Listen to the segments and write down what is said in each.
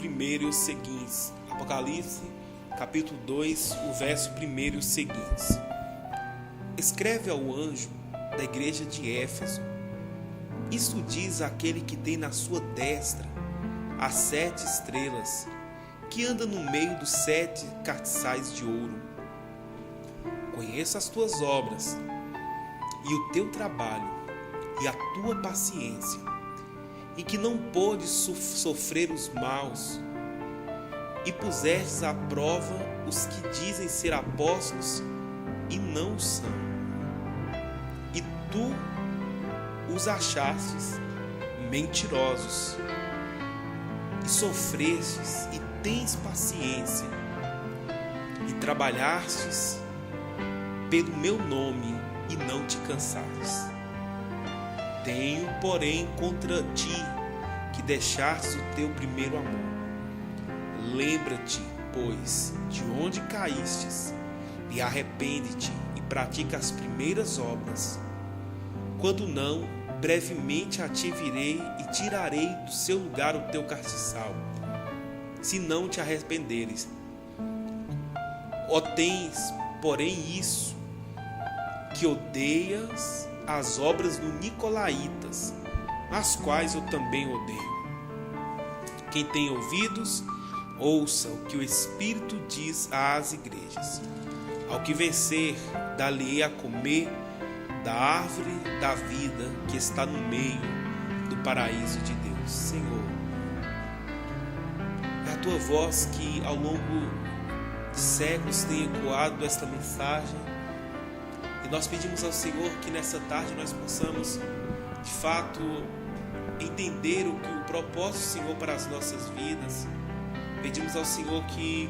1 e os seguintes. Apocalipse, capítulo 2, o verso 1 e os seguintes. Escreve ao anjo da igreja de Éfeso: isto diz aquele que tem na sua destra as 7 estrelas, que anda no meio dos 7 castiçais de ouro. Conheço as tuas obras, e o teu trabalho, e a tua paciência, e que não podes sofrer os maus, e pusestes à prova os que dizem ser apóstolos e não o são, e tu os achastes mentirosos, e sofrestes e tens paciência, e trabalhastes pelo meu nome e não te cansastes. Tenho, porém, contra ti que deixastes o teu primeiro amor. Lembra-te, pois, de onde caístes, e arrepende-te e pratica as primeiras obras. Quando não, brevemente a ti virei e tirarei do seu lugar o teu castiçal, se não te arrependeres. Tens, porém, isso, que odeias as obras do Nicolaitas, as quais eu também odeio. Quem tem ouvidos, ouça o que o Espírito diz às igrejas. Ao que vencer, dar-lhe-ei a comer da árvore da vida que está no meio do paraíso de Deus. Senhor, é a tua voz que ao longo de séculos tem ecoado esta mensagem, e nós pedimos ao Senhor que nessa tarde nós possamos de fato entender o propósito do Senhor para as nossas vidas. Pedimos ao Senhor que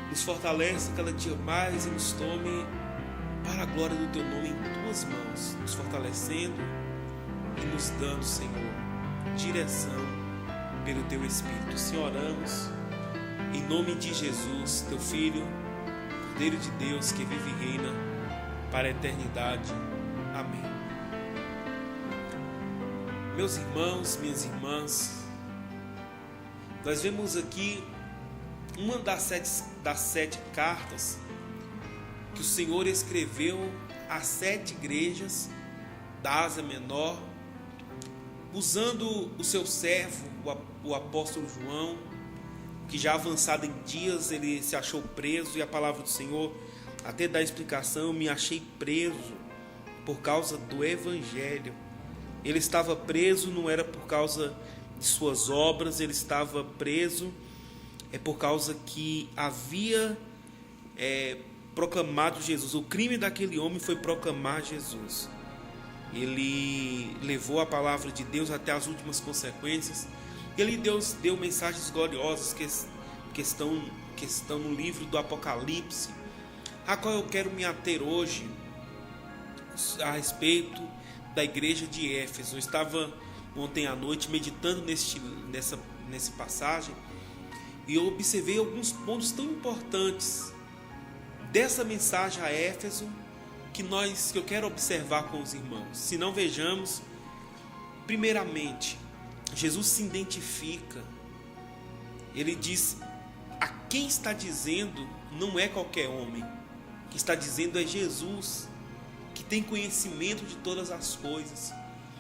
nos fortaleça cada dia mais e nos tome para a glória do teu nome em tuas mãos, nos fortalecendo e nos dando, Senhor, direção pelo teu Espírito. Senhor, oramos em nome de Jesus, teu Filho, Cordeiro de Deus, que vive e reina para a eternidade. Amém. Meus irmãos, minhas irmãs, nós vemos aqui uma das sete cartas que o Senhor escreveu às 7 igrejas da Ásia Menor, usando o seu servo, o apóstolo João, que já avançado em dias ele se achou preso, e a palavra do Senhor até dá explicação: eu me achei preso por causa do Evangelho. Ele estava preso, não era por causa de suas obras, ele estava preso por causa que havia proclamado Jesus. O crime daquele homem foi proclamar Jesus. Ele levou a palavra de Deus até as últimas consequências. Ele deu mensagens gloriosas que estão no livro do Apocalipse, a qual eu quero me ater hoje a respeito da igreja de Éfeso. Eu estava ontem à noite meditando nessa passagem, e eu observei alguns pontos tão importantes dessa mensagem a Éfeso que eu quero observar com os irmãos. Se não, vejamos. Primeiramente, Jesus se identifica. Ele diz: a quem está dizendo não é qualquer homem. O que está dizendo é Jesus, que tem conhecimento de todas as coisas.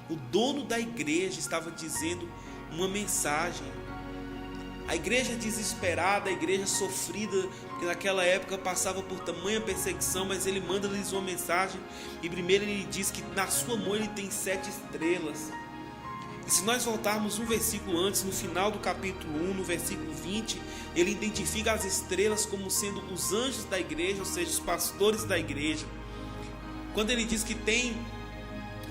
O dono da igreja estava dizendo uma mensagem. A igreja desesperada, a igreja sofrida, que naquela época passava por tamanha perseguição, mas ele manda-lhes uma mensagem, e primeiro ele diz que na sua mão ele tem 7 estrelas. E se nós voltarmos um versículo antes, no final do capítulo 1, no versículo 20, ele identifica as estrelas como sendo os anjos da igreja, ou seja, os pastores da igreja. Quando ele diz que tem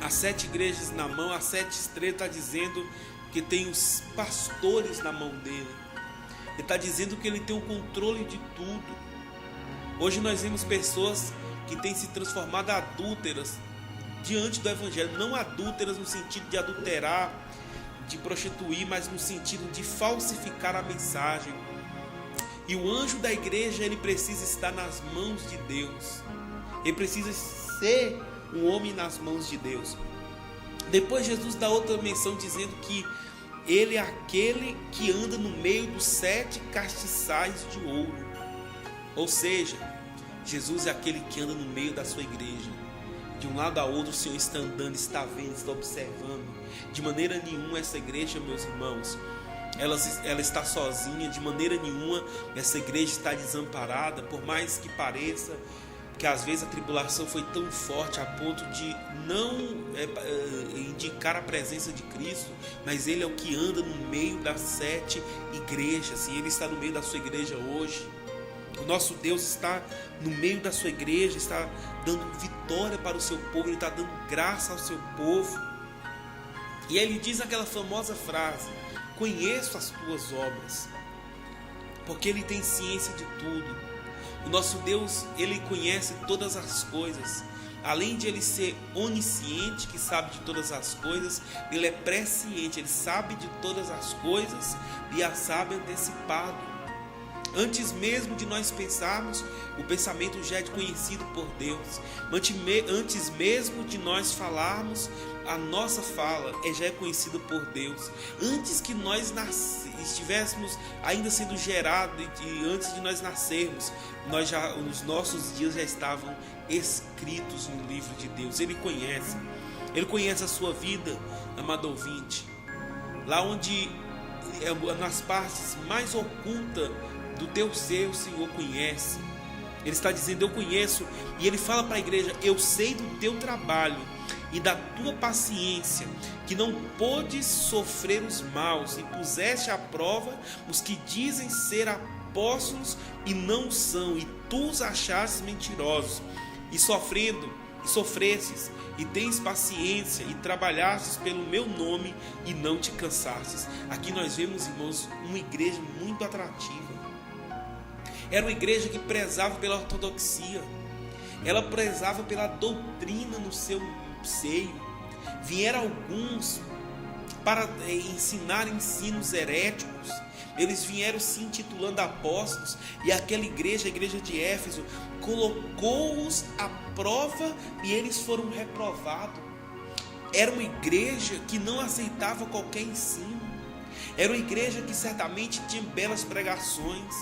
as 7 igrejas na mão, as 7 estrelas, está dizendo que tem os pastores na mão dele. Ele está dizendo que ele tem o controle de tudo. Hoje nós vemos pessoas que têm se transformado adúlteras diante do Evangelho. Não adúlteras no sentido de adulterar, de prostituir, mas no sentido de falsificar a mensagem. E o anjo da igreja, ele precisa estar nas mãos de Deus. Ele precisa ser um homem nas mãos de Deus. Depois Jesus dá outra menção dizendo que ele é aquele que anda no meio dos 7 castiçais de ouro. Ou seja, Jesus é aquele que anda no meio da sua igreja. De um lado a outro o Senhor está andando, está vendo, está observando. De maneira nenhuma essa igreja, meus irmãos, ela está sozinha. De maneira nenhuma essa igreja está desamparada. Por mais que pareça que às vezes a tribulação foi tão forte a ponto de não indicar a presença de Cristo, mas Ele é o que anda no meio das 7 igrejas, e Ele está no meio da sua igreja hoje. O nosso Deus está no meio da sua igreja, está dando vitória para o seu povo, Ele está dando graça ao seu povo. E Ele diz aquela famosa frase: conheço as tuas obras, porque Ele tem ciência de tudo. O nosso Deus, Ele conhece todas as coisas. Além de Ele ser onisciente, que sabe de todas as coisas, Ele é presciente, Ele sabe de todas as coisas e as sabe antecipado. Antes mesmo de nós pensarmos, o pensamento já é conhecido por Deus. Antes mesmo de nós falarmos, a nossa fala já é conhecida por Deus. Antes que nós estivéssemos ainda sendo gerados, e antes de nós nascermos, os nossos dias já estavam escritos no livro de Deus. Ele conhece a sua vida, amado ouvinte. Lá onde, nas partes mais ocultas do teu ser, o Senhor conhece. Ele está dizendo: eu conheço. E Ele fala para a igreja: eu sei do teu trabalho e da tua paciência, que não podes sofrer os maus, e puseste à prova os que dizem ser apóstolos e não são, e tu os achastes mentirosos, e sofrestes, e tens paciência, e trabalhastes pelo meu nome, e não te cansastes. Aqui nós vemos, irmãos, uma igreja muito atrativa. Era uma igreja que prezava pela ortodoxia, ela prezava pela doutrina no seu seio. Vieram alguns para ensinar ensinos heréticos. Eles vieram se intitulando apóstolos, e aquela igreja, a igreja de Éfeso, colocou-os à prova e eles foram reprovados. Era uma igreja que não aceitava qualquer ensino. Era uma igreja que certamente tinha belas pregações,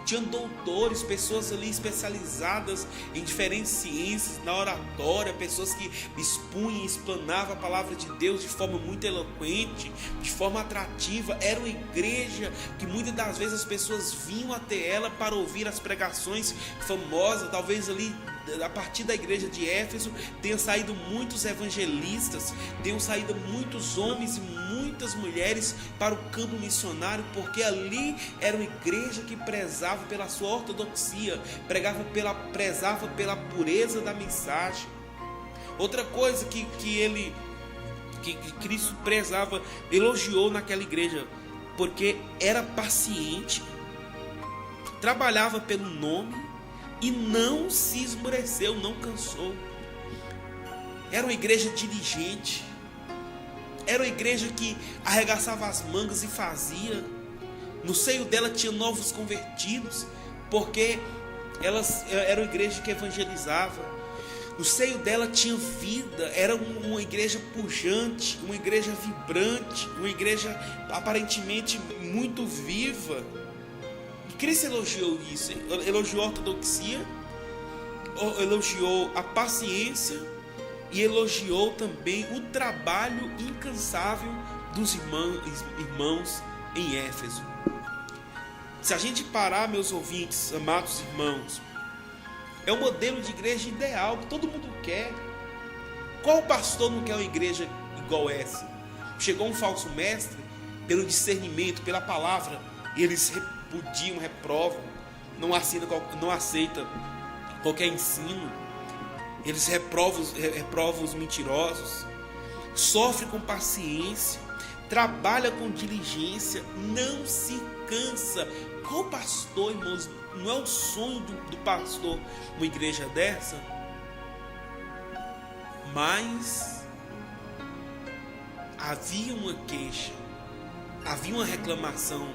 tinha doutores, pessoas ali especializadas em diferentes ciências, na oratória, pessoas que expunham e explanavam a palavra de Deus de forma muito eloquente, de forma atrativa. Era uma igreja que muitas das vezes as pessoas vinham até ela para ouvir as pregações famosas. Talvez ali, a partir da igreja de Éfeso, tenham saído muitos evangelistas, tenham saído muitos homens e muitas mulheres para o campo missionário, porque ali era uma igreja que prezava pela sua ortodoxia, prezava pela pureza da mensagem. Outra coisa que Cristo prezava, elogiou naquela igreja, porque era paciente, trabalhava pelo nome e não se esmoreceu, não cansou. Era uma igreja diligente, era uma igreja que arregaçava as mangas e fazia. No seio dela tinha novos convertidos, porque era uma igreja que evangelizava. No seio dela tinha vida, era uma igreja pujante, uma igreja vibrante, uma igreja aparentemente muito viva. E Cristo elogiou isso, elogiou a ortodoxia, elogiou a paciência e elogiou também o trabalho incansável dos irmãos em Éfeso. Se a gente parar, meus ouvintes, amados irmãos, é o modelo de igreja ideal que todo mundo quer. Qual pastor não quer uma igreja igual essa? Chegou um falso mestre, pelo discernimento, pela palavra, e eles repudiam, reprovam, não aceita qualquer ensino. Eles reprovam os mentirosos, sofre com paciência, trabalha com diligência, não se cansa. Qual pastor, irmãos, não é o sonho do pastor uma igreja dessa? Mas havia uma queixa, havia uma reclamação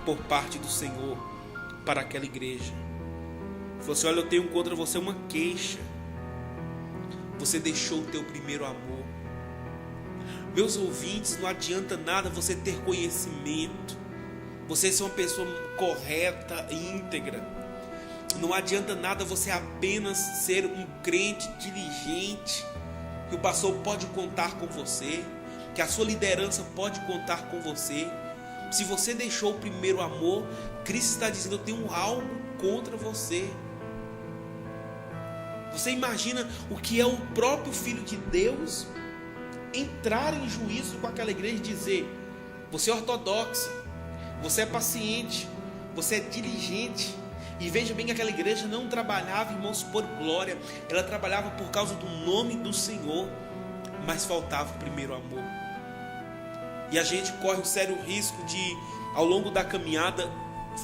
por parte do Senhor para aquela igreja. Ele falou assim: olha, eu tenho contra você uma queixa. Você deixou o teu primeiro amor. Meus ouvintes, não adianta nada você ter conhecimento, você ser uma pessoa correta e íntegra. Não adianta nada você apenas ser um crente diligente, que o pastor pode contar com você, que a sua liderança pode contar com você. Se você deixou o primeiro amor, Cristo está dizendo: eu tenho algo contra você. Você imagina o que é o próprio Filho de Deus entrar em juízo com aquela igreja e dizer: você é ortodoxa, você é paciente, você é diligente. E veja bem que aquela igreja não trabalhava, irmãos, por glória, ela trabalhava por causa do nome do Senhor, mas faltava o primeiro amor. E a gente corre o sério risco de, ao longo da caminhada,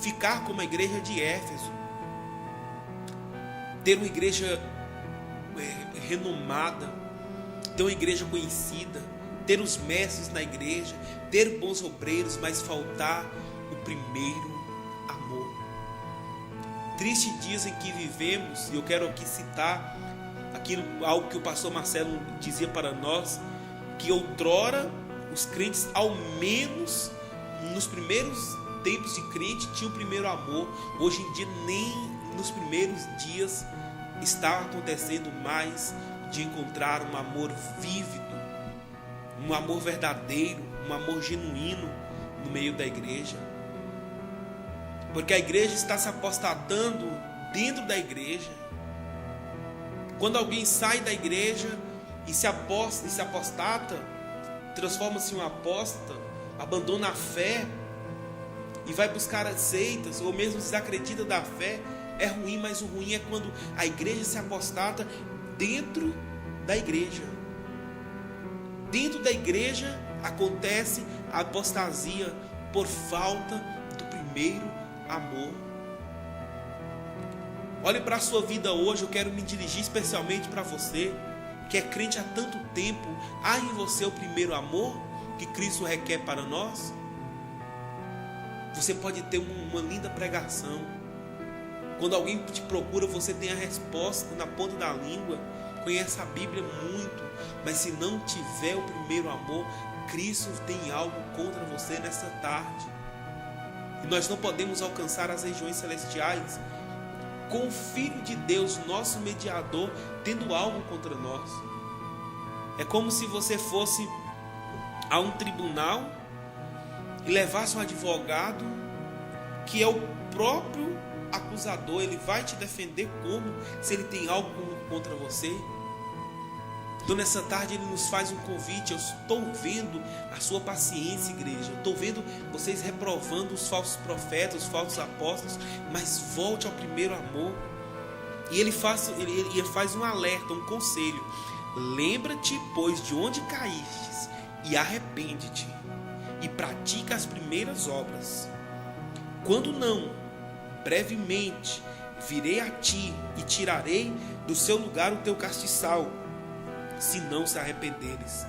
ficar como a igreja de Éfeso, ter uma igreja renomada, ter uma igreja conhecida, ter os mestres na igreja, ter bons obreiros, mas faltar o primeiro amor. Tristes dias em que vivemos, e eu quero aqui citar algo que o pastor Marcelo dizia para nós, que outrora os crentes, ao menos nos primeiros tempos de crente, tinham o primeiro amor. Hoje em dia, nem nos primeiros dias está acontecendo mais de encontrar um amor vívido, um amor verdadeiro, um amor genuíno no meio da igreja. Porque a igreja está se apostatando dentro da igreja. Quando alguém sai da igreja e se apostata, transforma-se em um apóstata, abandona a fé e vai buscar as seitas, ou mesmo desacredita da fé, é ruim. Mas o ruim é quando a igreja se apostata dentro da igreja. Dentro da igreja acontece a apostasia por falta do primeiro amor. Olhe para a sua vida hoje. Eu quero me dirigir especialmente para você que é crente há tanto tempo. Há em você o primeiro amor que Cristo requer para nós? Você pode ter uma linda pregação, quando alguém te procura, você tem a resposta na ponta da língua, conhece a Bíblia muito, mas se não tiver o primeiro amor, Cristo tem algo contra você nessa tarde. E nós não podemos alcançar as regiões celestiais com o Filho de Deus, nosso mediador, tendo algo contra nós. É como se você fosse a um tribunal e levasse um advogado que é o próprio acusador. Ele vai te defender como? Se ele tem algo contra você. Então nessa tarde ele nos faz um convite. Eu estou vendo a sua paciência, igreja. Eu estou vendo vocês reprovando os falsos profetas, os falsos apóstolos, mas volte ao primeiro amor. E ele faz um alerta, um conselho: lembra-te, pois, de onde caístes, e arrepende-te, e pratica as primeiras obras. Quando não, brevemente virei a ti e tirarei do seu lugar o teu castiçal, se não se arrependeres.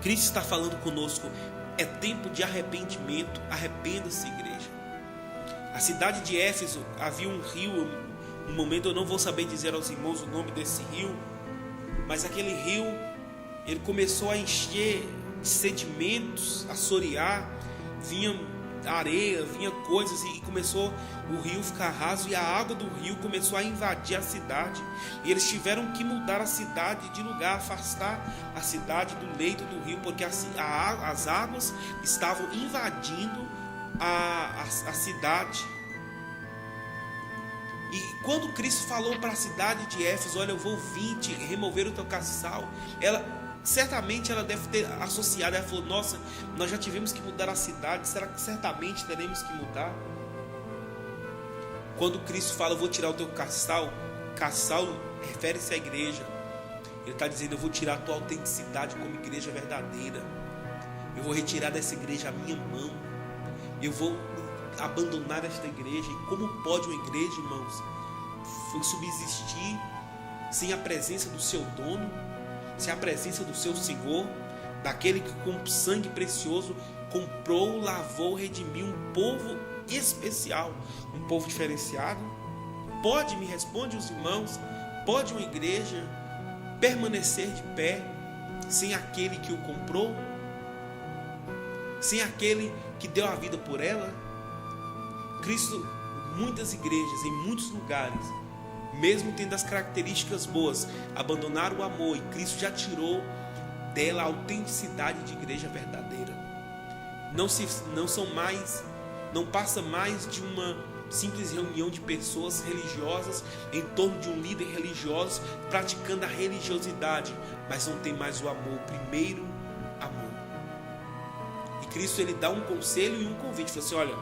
Cristo está falando conosco. É tempo de arrependimento. Arrependa-se, igreja. A cidade de Éfeso havia um rio. No momento eu não vou saber dizer aos irmãos o nome desse rio, mas aquele rio, ele começou a encher de sedimentos, assorear, vinha areia, vinha coisas, e começou o rio ficar raso, e a água do rio começou a invadir a cidade, e eles tiveram que mudar a cidade de lugar, afastar a cidade do leito do rio, porque as águas estavam invadindo a cidade. E quando Cristo falou para a cidade de Éfeso: olha, eu vou vir te remover o teu castiçal, certamente ela deve ter associado. Ela falou: nossa, nós já tivemos que mudar a cidade, será que certamente teremos que mudar? Quando Cristo fala: eu vou tirar o teu castiçal refere-se à igreja. Ele está dizendo: eu vou tirar a tua autenticidade como igreja verdadeira, eu vou retirar dessa igreja a minha mão, eu vou abandonar esta igreja. E como pode uma igreja, irmãos, subsistir sem a presença do seu dono, sem a presença do seu Senhor, daquele que com sangue precioso comprou, lavou, redimiu um povo especial, um povo diferenciado? Pode, me responde os irmãos, pode uma igreja permanecer de pé sem aquele que o comprou? Sem aquele que deu a vida por ela? Cristo, muitas igrejas, em muitos lugares, mesmo tendo as características boas, abandonaram o amor, e Cristo já tirou dela a autenticidade de igreja verdadeira. Não passa mais de uma simples reunião de pessoas religiosas em torno de um líder religioso praticando a religiosidade, mas não tem mais o amor, o primeiro amor. E Cristo, ele dá um conselho e um convite, fala assim: olha,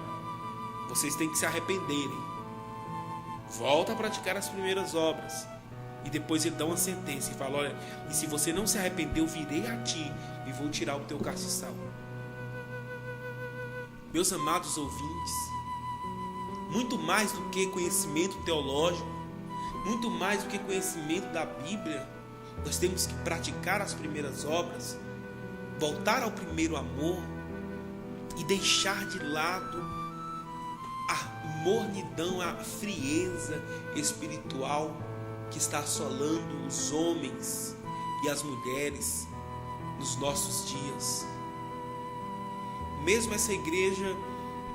vocês têm que se arrependerem, volta a praticar as primeiras obras. E depois ele dá uma sentença e fala: olha, e se você não se arrepender, eu virei a ti e vou tirar o teu castiçal. Meus amados ouvintes, muito mais do que conhecimento teológico, muito mais do que conhecimento da Bíblia, nós temos que praticar as primeiras obras, voltar ao primeiro amor e deixar de lado a mornidão, a frieza espiritual que está assolando os homens e as mulheres nos nossos dias. Mesmo essa igreja,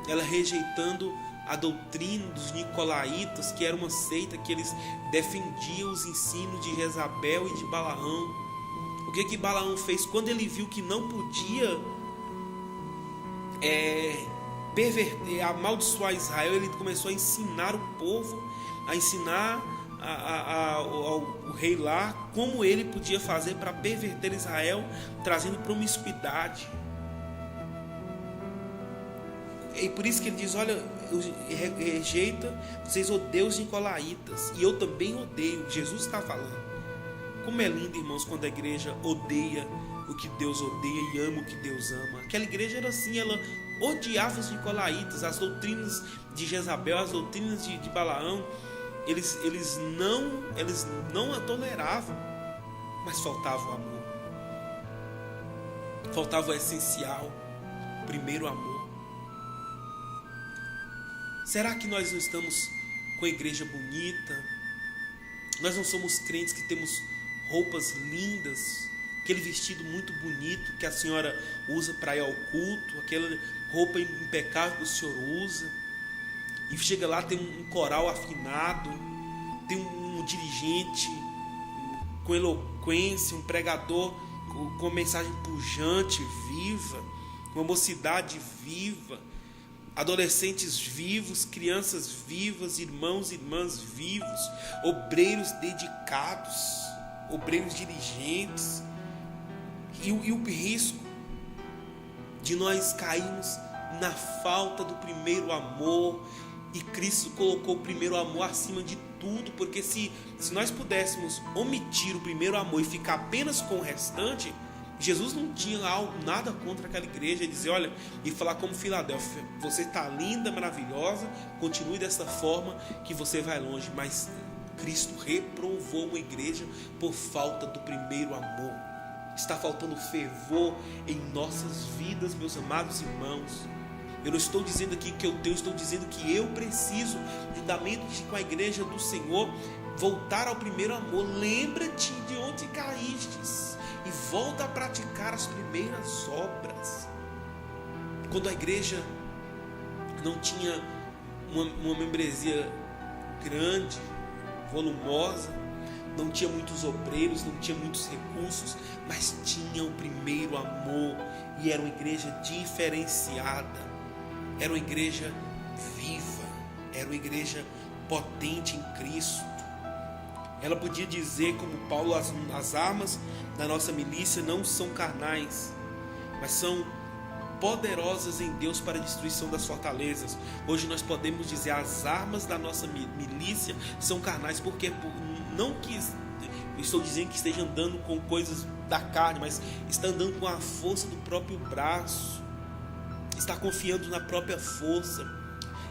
ela rejeitando a doutrina dos nicolaítas, que era uma seita que eles defendiam os ensinos de Jezabel e de Balaão. O que Balaão fez? Quando ele viu que não podia perverter, amaldiçoar Israel, ele começou a ensinar o povo, a ensinar ao rei lá como ele podia fazer para perverter Israel, trazendo promiscuidade. E por isso que ele diz: olha, rejeita, vocês odeiam os nicolaítas, e eu também odeio. Jesus está falando. Como é lindo, irmãos, quando a igreja odeia o que Deus odeia e ama o que Deus ama. Aquela igreja era assim, ela odiava os nicolaítas, as doutrinas de Jezabel, as doutrinas de Balaão. Eles não a toleravam, mas faltava o amor, faltava o essencial, o primeiro amor. Será que nós não estamos com a igreja bonita? Nós não somos crentes que temos roupas lindas, aquele vestido muito bonito que a senhora usa para ir ao culto, aquela roupa impecável que o senhor usa, e chega lá, tem um coral afinado, tem um dirigente com eloquência, um pregador com mensagem pujante, viva, uma mocidade viva, adolescentes vivos, crianças vivas, irmãos e irmãs vivos, obreiros dedicados, obreiros diligentes. E o risco de nós cairmos na falta do primeiro amor. E Cristo colocou o primeiro amor acima de tudo, porque se nós pudéssemos omitir o primeiro amor e ficar apenas com o restante, Jesus não tinha nada contra aquela igreja e dizer: olha, e falar como Filadélfia: você está linda, maravilhosa, continue dessa forma que você vai longe. Mas Cristo reprovou uma igreja por falta do primeiro amor. Está faltando fervor em nossas vidas, meus amados irmãos. Eu não estou dizendo aqui que eu tenho, estou dizendo que eu preciso, juntamente com a igreja do Senhor, voltar ao primeiro amor. Lembra-te de onde caístes e volta a praticar as primeiras obras. Quando a igreja não tinha uma membresia grande, volumosa, não tinha muitos obreiros, não tinha muitos recursos, mas tinha o primeiro amor, e era uma igreja diferenciada, era uma igreja viva, era uma igreja potente em Cristo. Ela podia dizer, como Paulo: as armas da nossa milícia não são carnais, mas são poderosas em Deus para a destruição das fortalezas. Hoje nós podemos dizer: as armas da nossa milícia são carnais, porque não que eu estou dizendo que esteja andando com coisas da carne, mas está andando com a força do próprio braço, está confiando na própria força,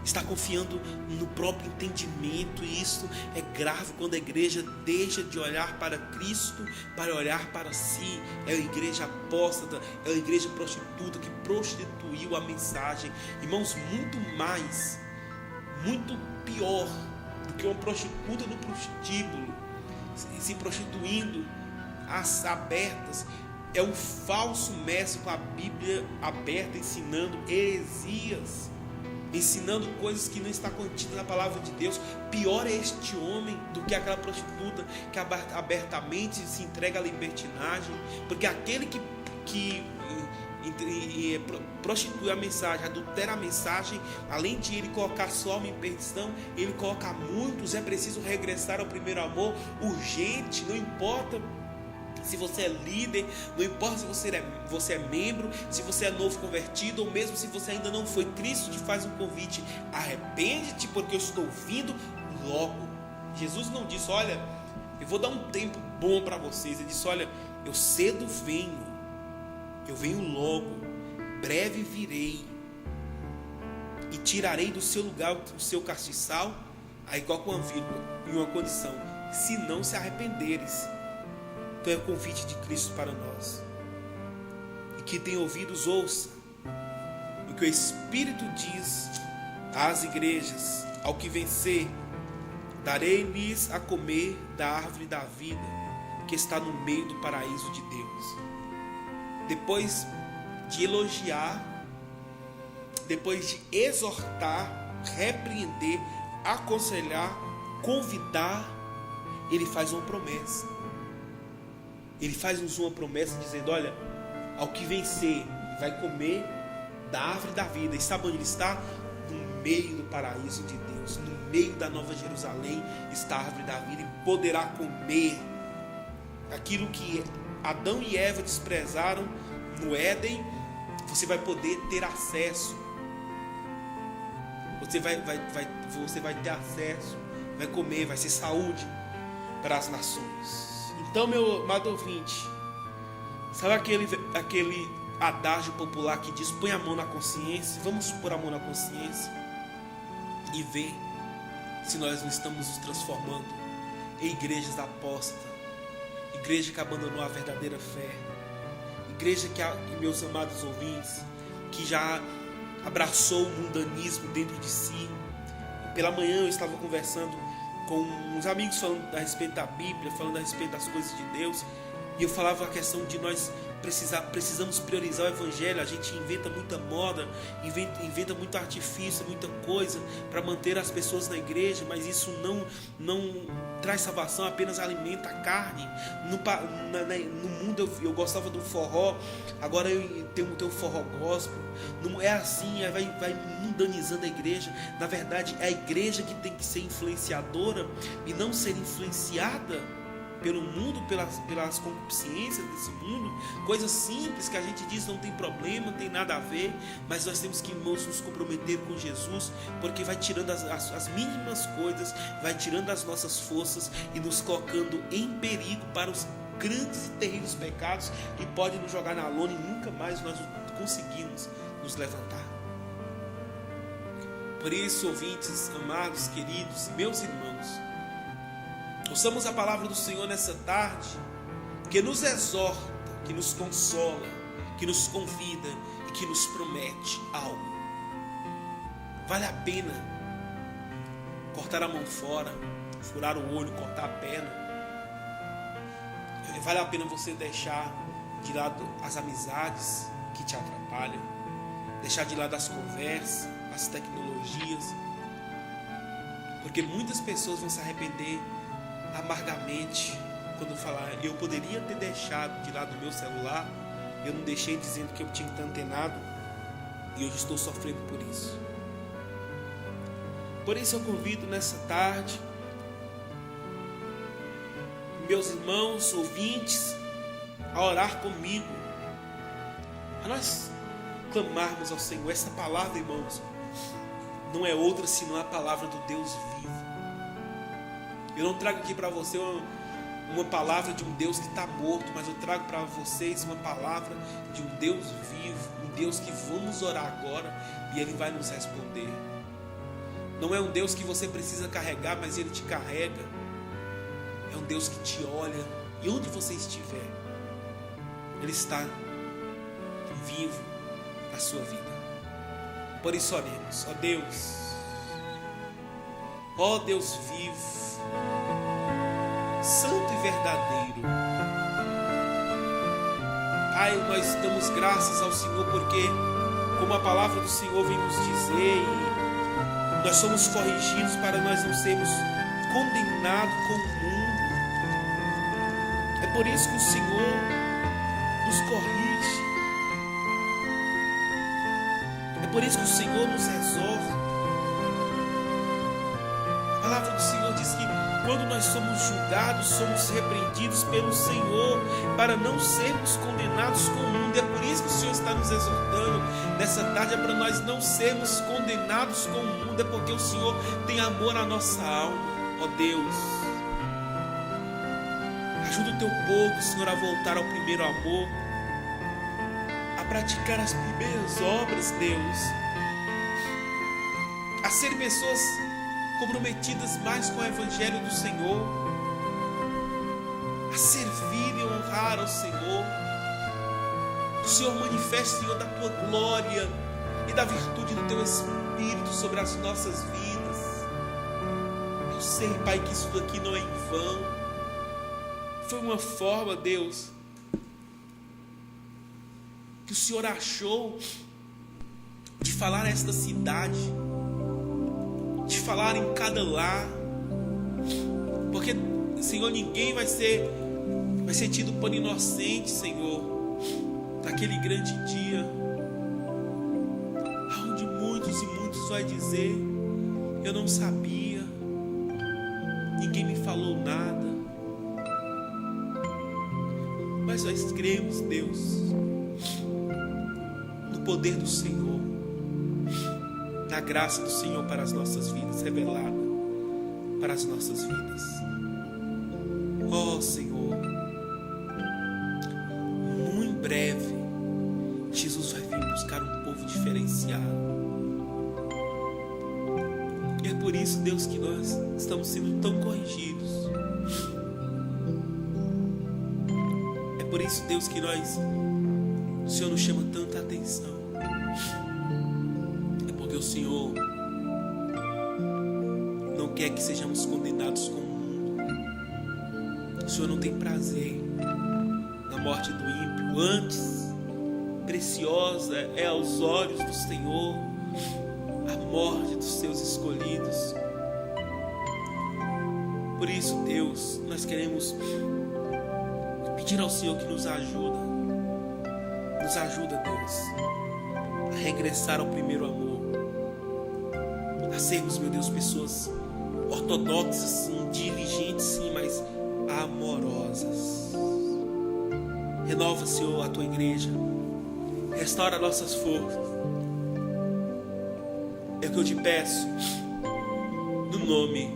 está confiando no próprio entendimento. E isso é grave quando a igreja deixa de olhar para Cristo para olhar para si. É a igreja apóstata, é a igreja prostituta que prostituiu a mensagem. Irmãos, muito pior do que uma prostituta no prostíbulo, se prostituindo às abertas, é um falso mestre com a Bíblia aberta, ensinando heresias, ensinando coisas que não está contidas na palavra de Deus. Pior é este homem do que aquela prostituta que abertamente se entrega à libertinagem, porque aquele que prostitui a mensagem, adultera a mensagem, além de ele colocar sua alma em perdição, ele coloca muitos. É preciso regressar ao primeiro amor urgente. Não importa se você é líder, não importa se você é membro, se você é novo convertido, ou mesmo se você ainda não foi, Cristo te faz um convite: arrepende-te, porque eu estou vindo logo. Jesus não disse: olha, eu vou dar um tempo bom para vocês. Ele disse: olha, eu cedo venho, eu venho logo, breve virei, e tirarei do seu lugar o seu castiçal, aí coloca uma vírgula e uma condição: se não se arrependeres. Então é o convite de Cristo para nós. E que tem ouvidos, ouça o que o Espírito diz às igrejas: ao que vencer, darei-lhes a comer da árvore da vida, que está no meio do paraíso de Deus. Depois de elogiar, depois de exortar, repreender, aconselhar, convidar, ele faz uma promessa. Ele faz-nos uma promessa dizendo: olha, ao que vencer, vai comer da árvore da vida. E sabe onde ele está? No meio do paraíso de Deus, no meio da Nova Jerusalém está a árvore da vida, e poderá comer aquilo que Adão e Eva desprezaram no Éden. Você vai poder ter acesso. Você vai ter acesso, vai comer, vai ser saúde para as nações. Então, meu amado ouvinte, sabe aquele adágio popular que diz: põe a mão na consciência? Vamos pôr a mão na consciência e ver se nós não estamos nos transformando em igrejas apóstatas, igreja que abandonou a verdadeira fé, igreja que, meus amados ouvintes, que já abraçou o mundanismo dentro de si. Pela manhã eu estava conversando com uns amigos falando a respeito da Bíblia, falando a respeito das coisas de Deus, e eu falava a questão de nós precisamos priorizar o Evangelho. A gente inventa muita moda, inventa muito artifício, muita coisa para manter as pessoas na igreja, mas isso não traz salvação, apenas alimenta a carne. No mundo eu gostava do forró, agora eu tenho um forró gospel. Não é assim, vai mundanizando a igreja. Na verdade, é a igreja que tem que ser influenciadora e não ser influenciada pelo mundo, pelas concupiscências desse mundo. Coisas simples que a gente diz não tem problema, não tem nada a ver, mas nós temos que, irmãos, nos comprometer com Jesus, porque vai tirando as mínimas coisas, vai tirando as nossas forças e nos colocando em perigo para os grandes e terríveis pecados que podem nos jogar na lona e nunca mais nós conseguimos nos levantar. Por isso, ouvintes, amados, queridos, meus irmãos, ouçamos a palavra do Senhor nessa tarde, que nos exorta, que nos consola, que nos convida e que nos promete algo. Vale a pena cortar a mão fora, furar o olho, cortar a perna. Vale a pena você deixar de lado as amizades que te atrapalham, deixar de lado as conversas, as tecnologias, porque muitas pessoas vão se arrepender amargamente quando falar: eu poderia ter deixado de lado o meu celular, eu não deixei, dizendo que eu tinha que estar antenado, e hoje estou sofrendo por isso. Por isso eu convido nessa tarde meus irmãos ouvintes a orar comigo, a nós clamarmos ao Senhor. Essa palavra, irmãos, não é outra senão a palavra do Deus vivo. Eu não trago aqui para você uma palavra de um Deus que está morto, mas eu trago para vocês uma palavra de um Deus vivo, um Deus que vamos orar agora e Ele vai nos responder. Não é um Deus que você precisa carregar, mas Ele te carrega. É um Deus que te olha, e onde você estiver, Ele está vivo na sua vida. Por isso oremos: ó Deus vivo, santo e verdadeiro, Pai, nós damos graças ao Senhor porque, como a palavra do Senhor vem nos dizer, nós somos corrigidos para nós não sermos condenados com o mundo. É por isso que o Senhor nos corrige. É por isso que o Senhor nos exorta. A palavra do Senhor diz que quando nós somos julgados, somos repreendidos pelo Senhor para não sermos condenados com o mundo. É por isso que o Senhor está nos exortando nessa tarde, é para nós não sermos condenados com o mundo, é porque o Senhor tem amor à nossa alma. Ó Deus, ajuda o teu povo, Senhor, a voltar ao primeiro amor, a praticar as primeiras obras, Deus, a serem pessoas comprometidas mais com o Evangelho do Senhor, a servir e honrar ao Senhor. Que o Senhor manifeste, Senhor, da tua glória e da virtude do teu Espírito sobre as nossas vidas. Eu sei, Pai, que isso daqui não é em vão. Foi uma forma, Deus, que o Senhor achou de falar a esta cidade, de falar em cada lar, porque, Senhor, ninguém vai ser tido por inocente, Senhor, naquele grande dia, onde muitos e muitos vai dizer: eu não sabia, ninguém me falou nada. Mas nós cremos, Deus, no poder do Senhor, na graça do Senhor para as nossas vidas, revelada para as nossas vidas. Ó Senhor, muito em breve Jesus vai vir buscar um povo diferenciado. E é por isso, Deus, que nós estamos sendo tão corrigidos. É por isso, Deus, que o Senhor nos chama tanta atenção. O Senhor não quer que sejamos condenados com o mundo. O Senhor não tem prazer na morte do ímpio. Antes, preciosa é aos olhos do Senhor a morte dos seus escolhidos. Por isso, Deus, nós queremos pedir ao Senhor que nos ajuda. Nos ajuda, Deus, a regressar ao primeiro amor, a sermos, meu Deus, pessoas ortodoxas, sim, diligentes, sim, mas amorosas. Renova, Senhor, a tua igreja, restaura nossas forças. É o que eu te peço, no nome